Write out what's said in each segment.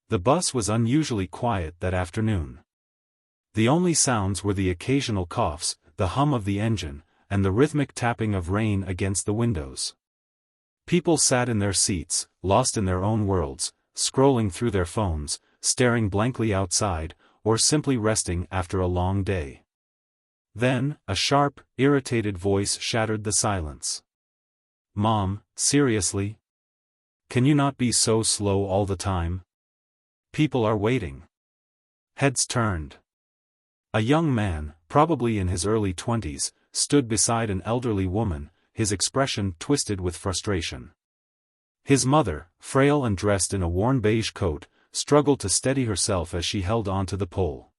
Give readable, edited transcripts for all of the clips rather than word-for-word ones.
The bus was unusually quiet that afternoon. The only sounds were the occasional coughs, the hum of the engine, and the rhythmic tapping of rain against the windows. People sat in their seats, lost in their own worlds, scrolling through their phones, staring blankly outside, or simply resting after a long day. Then, a sharp, irritated voice shattered the silence. "Mom, seriously? Can you not be so slow all the time? People are waiting." Heads turned. A young man, probably in his early 20s, stood beside an elderly woman, his expression twisted with frustration. His mother, frail and dressed in a worn beige coat, struggled to steady herself as she held onto the pole.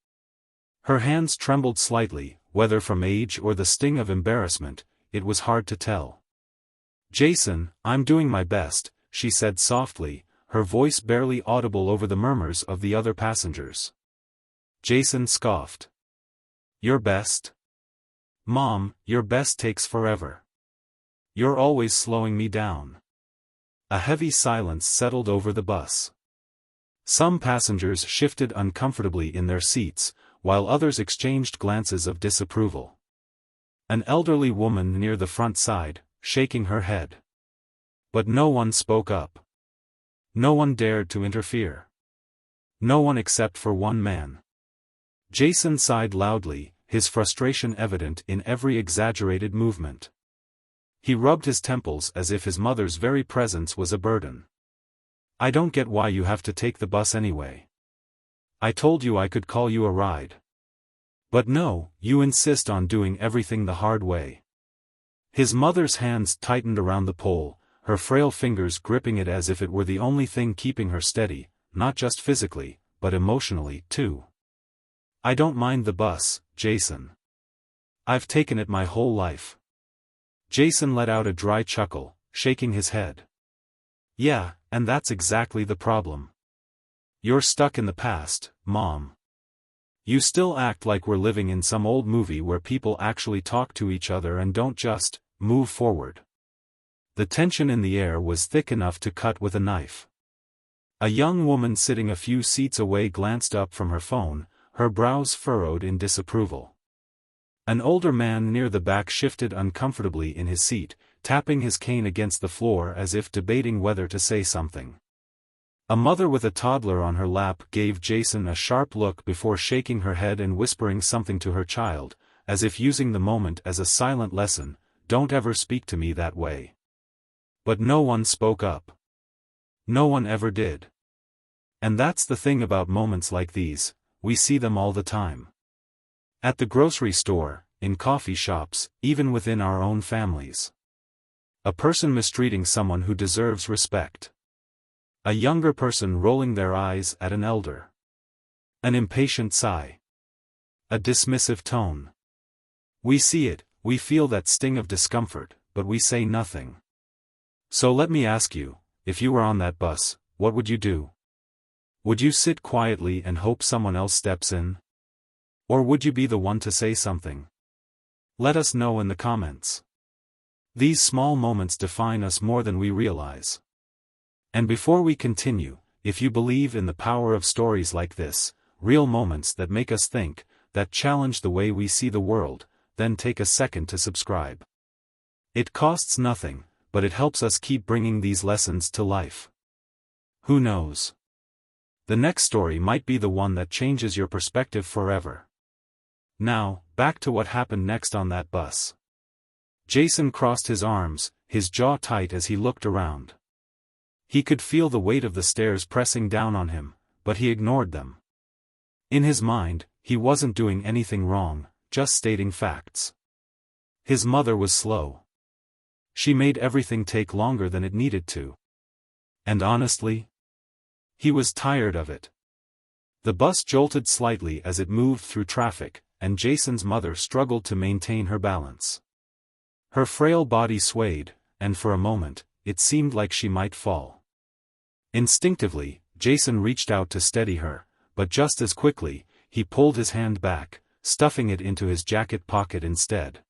Her hands trembled slightly, whether from age or the sting of embarrassment, it was hard to tell. "Jason, I'm doing my best," she said softly, her voice barely audible over the murmurs of the other passengers. Jason scoffed. "Your best? Mom, your best takes forever. You're always slowing me down." A heavy silence settled over the bus. Some passengers shifted uncomfortably in their seats, while others exchanged glances of disapproval. An elderly woman near the front sighed, shaking her head. But no one spoke up. No one dared to interfere. No one except for one man. Jason sighed loudly, his frustration evident in every exaggerated movement. He rubbed his temples as if his mother's very presence was a burden. "I don't get why you have to take the bus anyway. I told you I could call you a ride. But no, you insist on doing everything the hard way." His mother's hands tightened around the pole, her frail fingers gripping it as if it were the only thing keeping her steady, not just physically, but emotionally, too. "I don't mind the bus, Jason. I've taken it my whole life." Jason let out a dry chuckle, shaking his head. "Yeah, and that's exactly the problem. You're stuck in the past, Mom. You still act like we're living in some old movie where people actually talk to each other and don't just move forward." The tension in the air was thick enough to cut with a knife. A young woman sitting a few seats away glanced up from her phone, her brows furrowed in disapproval. An older man near the back shifted uncomfortably in his seat, tapping his cane against the floor as if debating whether to say something. A mother with a toddler on her lap gave Jason a sharp look before shaking her head and whispering something to her child, as if using the moment as a silent lesson, "Don't ever speak to me that way." But no one spoke up. No one ever did. And that's the thing about moments like these, we see them all the time. At the grocery store, in coffee shops, even within our own families. A person mistreating someone who deserves respect. A younger person rolling their eyes at an elder. An impatient sigh. A dismissive tone. We see it, we feel that sting of discomfort, but we say nothing. So let me ask you, if you were on that bus, what would you do? Would you sit quietly and hope someone else steps in? Or would you be the one to say something? Let us know in the comments. These small moments define us more than we realize. And before we continue, if you believe in the power of stories like this, real moments that make us think, that challenge the way we see the world, then take a second to subscribe. It costs nothing, but it helps us keep bringing these lessons to life. Who knows? The next story might be the one that changes your perspective forever. Now, back to what happened next on that bus. Jason crossed his arms, his jaw tight as he looked around. He could feel the weight of the stairs pressing down on him, but he ignored them. In his mind, he wasn't doing anything wrong, just stating facts. His mother was slow. She made everything take longer than it needed to. And honestly, he was tired of it. The bus jolted slightly as it moved through traffic, and Jason's mother struggled to maintain her balance. Her frail body swayed, and for a moment, it seemed like she might fall. Instinctively, Jason reached out to steady her, but just as quickly, he pulled his hand back, stuffing it into his jacket pocket instead.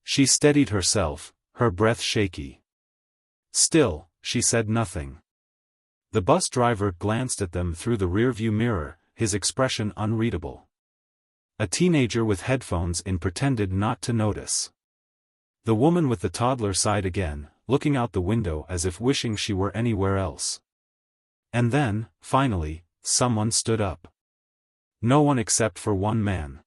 She steadied herself, her breath shaky. Still, she said nothing. The bus driver glanced at them through the rearview mirror, his expression unreadable. A teenager with headphones in pretended not to notice. The woman with the toddler sighed again, looking out the window as if wishing she were anywhere else. And then, finally, someone stood up. No one except for one man.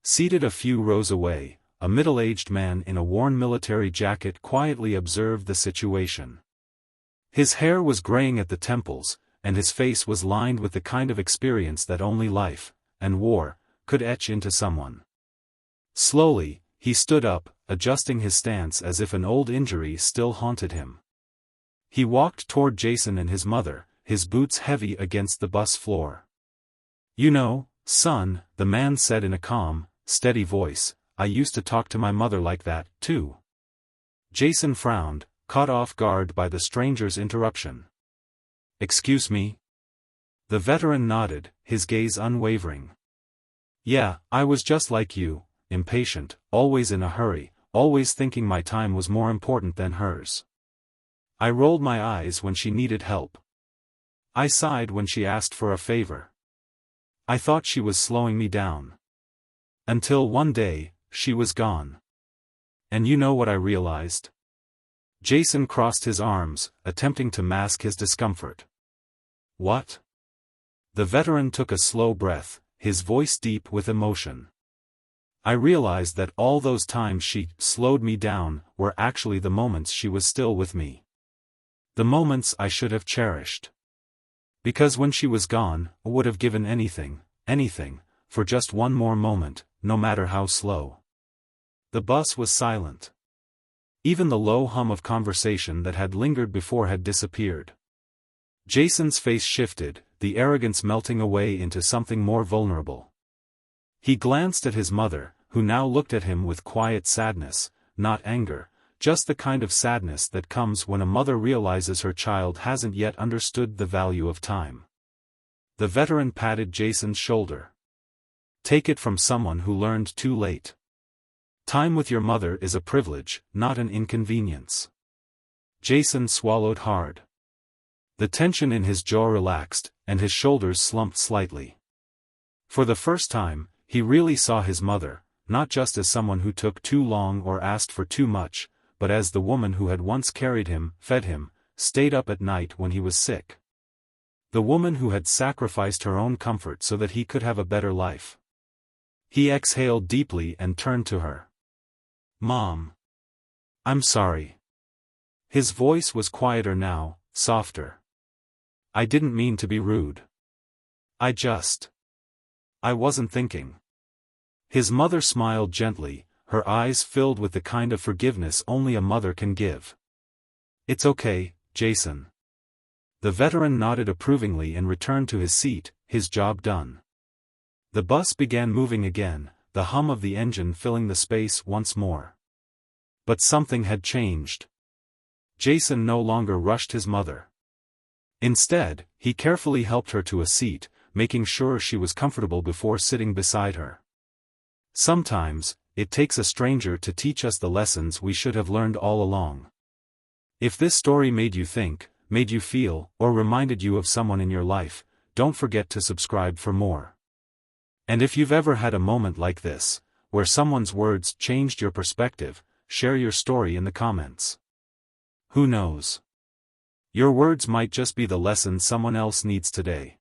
Seated a few rows away, a middle-aged man in a worn military jacket quietly observed the situation. His hair was graying at the temples, and his face was lined with the kind of experience that only life, and war, could etch into someone. Slowly, he stood up, adjusting his stance as if an old injury still haunted him. He walked toward Jason and his mother, his boots heavy against the bus floor. "You know, son," the man said in a calm, steady voice, "I used to talk to my mother like that, too." Jason frowned, caught off guard by the stranger's interruption. "Excuse me?" The veteran nodded, his gaze unwavering. "Yeah, I was just like you, impatient, always in a hurry, always thinking my time was more important than hers. I rolled my eyes when she needed help. I sighed when she asked for a favor. I thought she was slowing me down. Until one day, she was gone. And you know what I realized?" Jason crossed his arms, attempting to mask his discomfort. "What?" The veteran took a slow breath, his voice deep with emotion. "I realized that all those times she slowed me down were actually the moments she was still with me. The moments I should have cherished. Because when she was gone, I would have given anything, for just one more moment, no matter how slow." The bus was silent. Even the low hum of conversation that had lingered before had disappeared. Jason's face shifted, the arrogance melting away into something more vulnerable. He glanced at his mother, who now looked at him with quiet sadness, not anger, just the kind of sadness that comes when a mother realizes her child hasn't yet understood the value of time. The veteran patted Jason's shoulder. "Take it from someone who learned too late. Time with your mother is a privilege, not an inconvenience." Jason swallowed hard. The tension in his jaw relaxed, and his shoulders slumped slightly. For the first time, he really saw his mother, not just as someone who took too long or asked for too much, but as the woman who had once carried him, fed him, stayed up at night when he was sick. The woman who had sacrificed her own comfort so that he could have a better life. He exhaled deeply and turned to her. "Mom. I'm sorry." His voice was quieter now, softer. "I didn't mean to be rude. I wasn't thinking." His mother smiled gently, her eyes filled with the kind of forgiveness only a mother can give. "It's okay, Jason." The veteran nodded approvingly and returned to his seat, his job done. The bus began moving again, the hum of the engine filling the space once more. But something had changed. Jason no longer rushed his mother. Instead, he carefully helped her to a seat, making sure she was comfortable before sitting beside her. Sometimes, it takes a stranger to teach us the lessons we should have learned all along. If this story made you think, made you feel, or reminded you of someone in your life, don't forget to subscribe for more. And if you've ever had a moment like this, where someone's words changed your perspective, share your story in the comments. Who knows? Your words might just be the lesson someone else needs today.